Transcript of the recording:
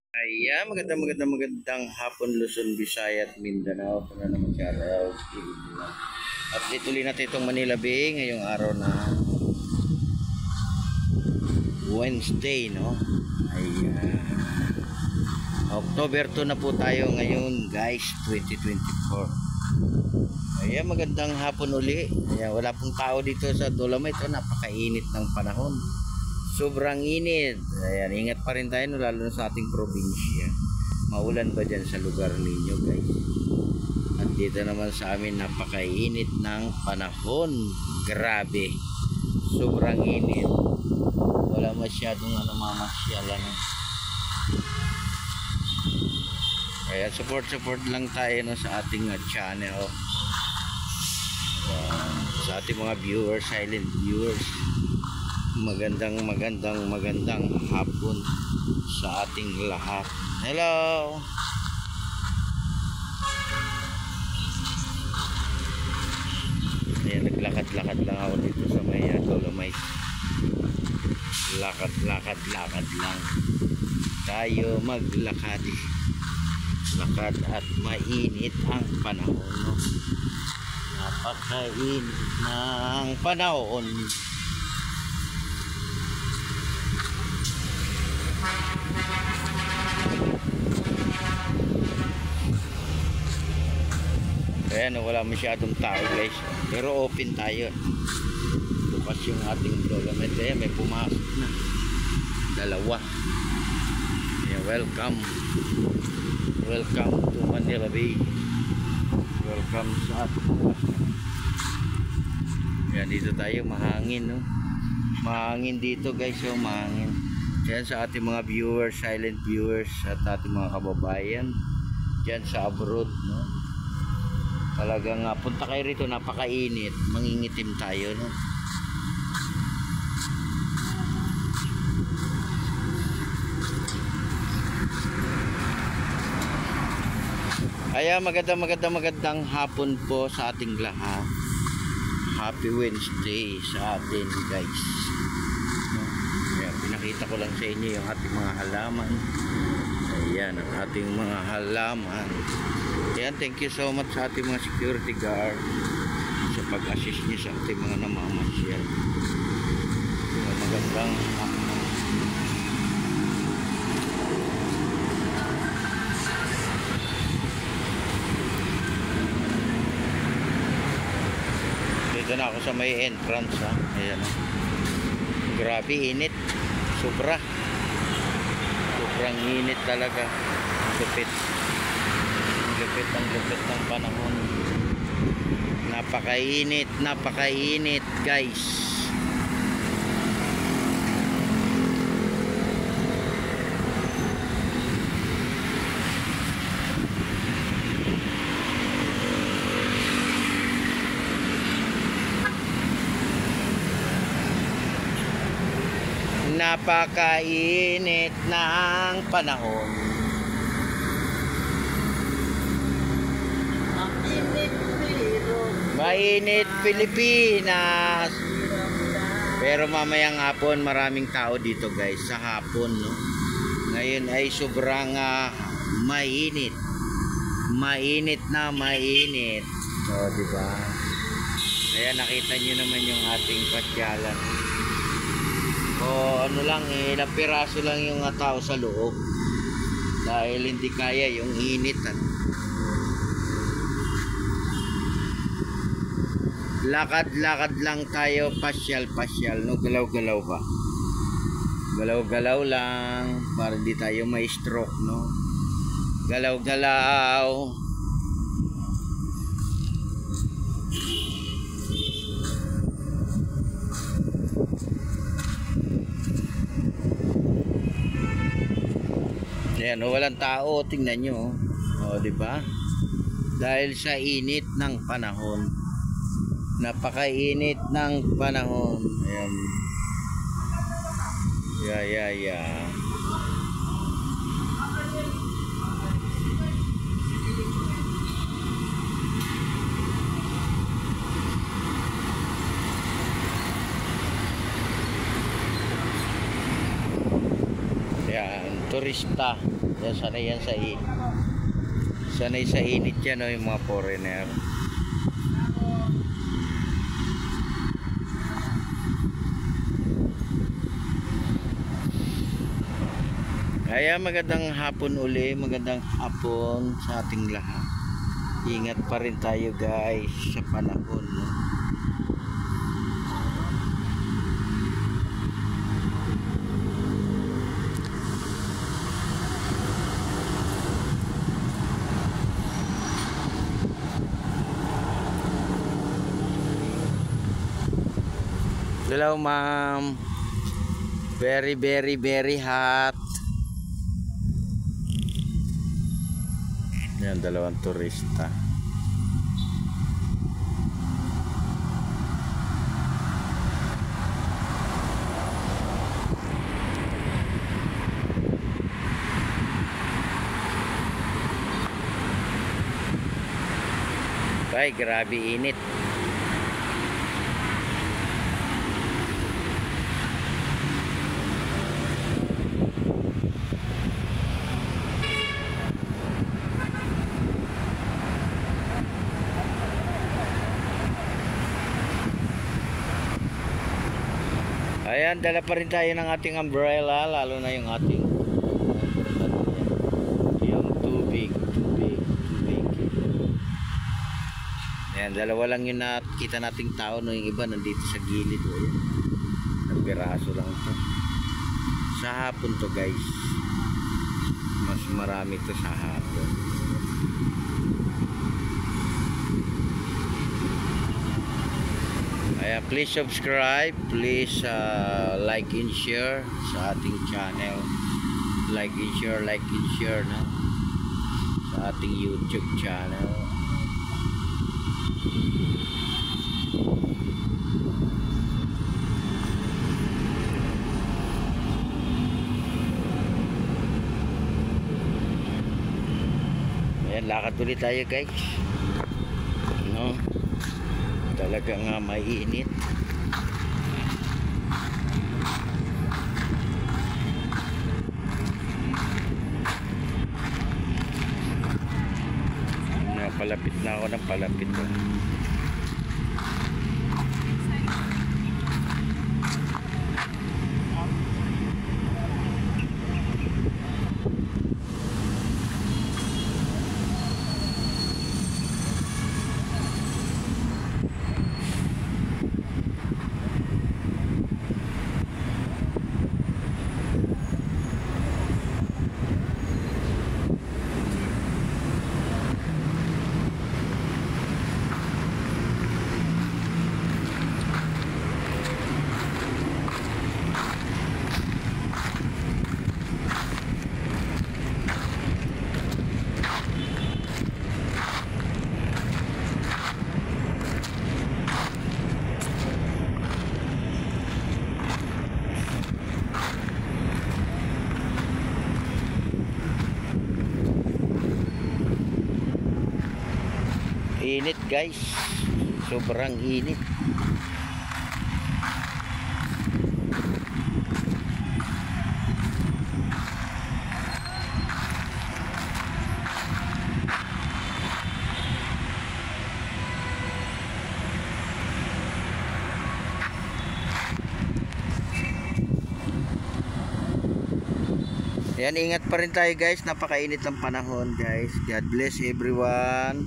Ayan, magandang hapon Luzon, Visayas at Mindanao. Ito na naman si araw. At ituloy natin itong Manila Bay ngayong araw na Wednesday, no? Ayan. October 2 na po tayo ngayon, guys, 2024. Ayan, magandang hapon uli. Ayan, wala pong tao dito sa Dolomite. Napakainit ng panahon. Sobrang init. Ayan, ingat pa rin tayo, no, lalo na sa ating probinsya. Maulan ba dyan sa lugar ninyo, guys? At dito naman sa amin, napakainit ng panahon. Grabe. Sobrang init. Wala masyadong mamasyalan. Kaya support lang tayo, no, sa ating channel. Sa ating mga viewers, silent viewers. Magandang hapon sa ating lahat. Hello. Ayan, naglakad-lakad lang ako dito sa may Dolomite. Lakad lang tayo maglakad. Lakad at mainit ang panahon, no? Napakainit ng panahon. Ayan, wala masyadong tao, guys, pero open tayo. Bukas yung ating Dolomite. Ayan, may pumasok na dalawa. Ayan, welcome to Manila Bay. Welcome sa ating. Ayan, dito tayo, mahangin, no? Mahangin dito, guys, so mahangin. Ayan, sa ating mga viewers, silent viewers, at ating mga kababayan dyan sa abroad, no? Talagang punta kayo rito, napakainit, mangingitim tayo, no? Kaya magandang hapon po sa ating lahat. Happy Wednesday sa atin, guys, no? Kaya pinakita ko lang sa inyo yung ating mga halaman. Ayan, ang ating mga halaman. Ayan, thank you so much sa ating mga security guard sa pag-assist niyo sa ating mga namamasyal. Magandang dito na ako sa may entrance, ha. Ayan, grabe init, sobrang init talaga. Lupit ng panahon. Napakainit, guys. Napakainit ng panahon. Mainit Pilipinas. Pero mamayang hapon maraming tao dito, guys, sa hapon, no? Ngayon ay sobrang mainit. Mainit. So, di ba? Kaya nakita niyo naman yung ating pasyalan. O ano lang, ilang piraso lang yung tao sa loob. Dahil hindi kaya yung init, Lakad lang tayo, pasyal, no? Galaw-galaw ba? Galaw-galaw lang para hindi tayo may stroke, no? Galaw-galaw. Ayan, walang tao, tingnan nyo, o, di ba? Dahil sa init ng panahon. Napakainit ng panahon. Ayan. Yeah. Ayan, turista. Yan, sanay sa init yan, no, yung mga foreigner. Kaya magandang hapon uli, magandang hapon sa ating lahat. Ingat pa rin tayo guys sa panahon, no? Hello ma'am. Very hot. Yan, dalawang turista. Ay, grabe init. Ayan, dala pa rin tayo ng ating umbrella, lalo na yung ating yung tubig. Ayan, dalawa lang yung nakita nating tao, no? Yung iba nandito sa gilid, o yan. Nagpiraso lang to. Sa hapon to guys. Mas marami to sa hapon. Ayan, please subscribe, please like and share sa ating channel. Like and share na sa ating YouTube channel. Ayan, lakad ulit tayo guys, no? Talaga nga mainit. Palapit na ako ng palapit. Init guys, sobrang init. Ayan, ingat pa rin tayo guys, napakainit ng panahon guys. God bless everyone.